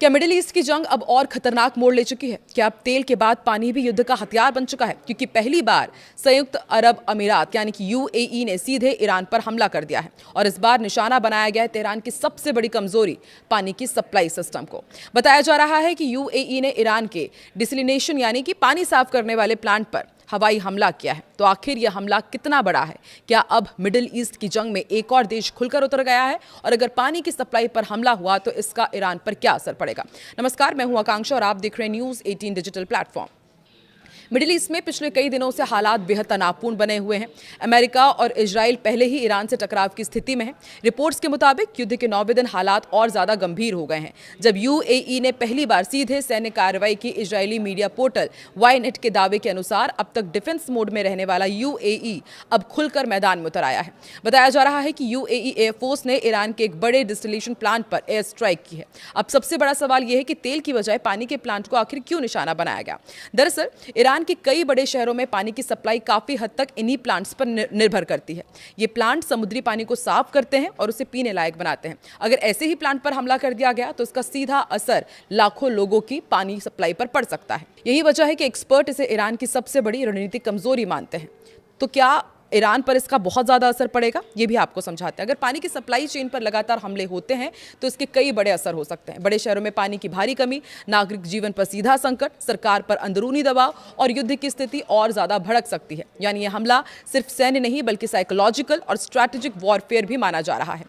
क्या middle east की जंग अब और खतरनाक मोड़ ले चुकी है? क्या अब तेल के बाद पानी भी युद्ध का हथियार बन चुका है? क्योंकि पहली बार संयुक्त अरब अमीरात यानी कि यूएई ने सीधे ईरान पर हमला कर दिया है और इस बार निशाना बनाया गया है तेहरान की सबसे बड़ी कमजोरी पानी की सप्लाई सिस्टम को। बताया जा रहा है कि यूएई ने ईरान के डिसलिनेशन यानी कि पानी साफ करने वाले प्लांट पर हवाई हमला किया है। तो आखिर यह हमला कितना बड़ा है? क्या अब मिडिल ईस्ट की जंग में एक और देश खुलकर उतर गया है? और अगर पानी की सप्लाई पर हमला हुआ तो इसका ईरान पर क्या असर पड़ेगा? नमस्कार, मैं हूं आकांक्षा और आप देख रहे हैं news 18 digital platform. Middle east में पिछले कई दिनों से हालात बेहद तनावपूर्ण बने हुए हैं। अमेरिका और इजराइल पहले ही ईरान से टकराव की स्थिति में है। रिपोर्ट्स के मुताबिक युद्ध के 9वें दिन हालात और ज्यादा गंभीर हो गए हैं, जब यूएई ने पहली बार सीधे सैन्य कार्रवाई की। इजरायली मीडिया पोर्टल वाईनेट के दावे के अनुसार अब तक डिफेंस मोड में रहने वाला यूएई अब खुलकर मैदान में उतर आया है। बताया जा रहा है कि यूएई एयरफोर्स ने ईरान के एक बड़े डिस्टिलेशन प्लांट पर एयर स्ट्राइक की है। अब सबसे बड़ा सवाल यह है कि तेल की बजाय पानी के प्लांट को आखिर क्यों निशाना बनाया गया? दरअसल ईरान के कई बड़े शहरों में पानी की सप्लाई काफी हद तक इन्हीं प्लांट्स पर निर्भर करती है। ये प्लांट समुद्री पानी को साफ करते हैं और उसे पीने लायक बनाते हैं। अगर ऐसे ही प्लांट पर हमला कर दिया गया तो इसका सीधा असर लाखों लोगों की पानी सप्लाई पर पड़ सकता है। यही वजह है कि एक्सपर्ट इसे ईरान की सबसे बड़ी रणनीतिक कमजोरी मानते हैं। तो क्या ईरान पर इसका बहुत ज़्यादा असर पड़ेगा? ये भी आपको समझाते हैं। अगर पानी की सप्लाई चेन पर लगातार हमले होते हैं तो इसके कई बड़े असर हो सकते हैं। बड़े शहरों में पानी की भारी कमी, नागरिक जीवन पर सीधा संकट, सरकार पर अंदरूनी दबाव और युद्ध की स्थिति और ज़्यादा भड़क सकती है। यानी यह हमला सिर्फ सैन्य नहीं बल्कि साइकोलॉजिकल और स्ट्रैटेजिक वॉरफेयर भी माना जा रहा है।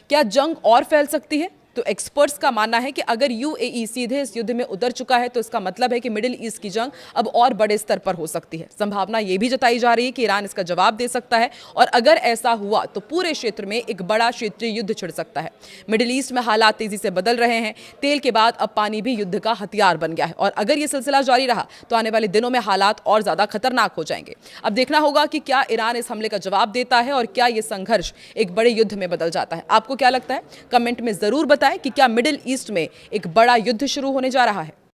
क्या जंग और फैल सकती है? तो एक्सपर्ट्स का मानना है कि अगर यूएई सीधे इस युद्ध में उतर चुका है तो इसका मतलब है कि मिडिल ईस्ट की जंग अब और बड़े स्तर पर हो सकती है। संभावना यह भी जताई जा रही है कि ईरान इसका जवाब दे सकता है और अगर ऐसा हुआ तो पूरे क्षेत्र में एक बड़ा क्षेत्रीय युद्ध छिड़ सकता है। मिडिल ईस्ट में हालात तेजी से बदल रहे हैं। तेल के बाद अब पानी भी युद्ध का हथियार बन गया है और अगर यह सिलसिला जारी रहा तो आने वाले दिनों में हालात और ज्यादा खतरनाक हो जाएंगे। अब देखना होगा कि क्या ईरान इस हमले का जवाब देता है और क्या यह संघर्ष एक बड़े युद्ध में बदल जाता है। आपको क्या लगता है? कमेंट में जरूर बताएं कि क्या मिडिल ईस्ट में एक बड़ा युद्ध शुरू होने जा रहा है।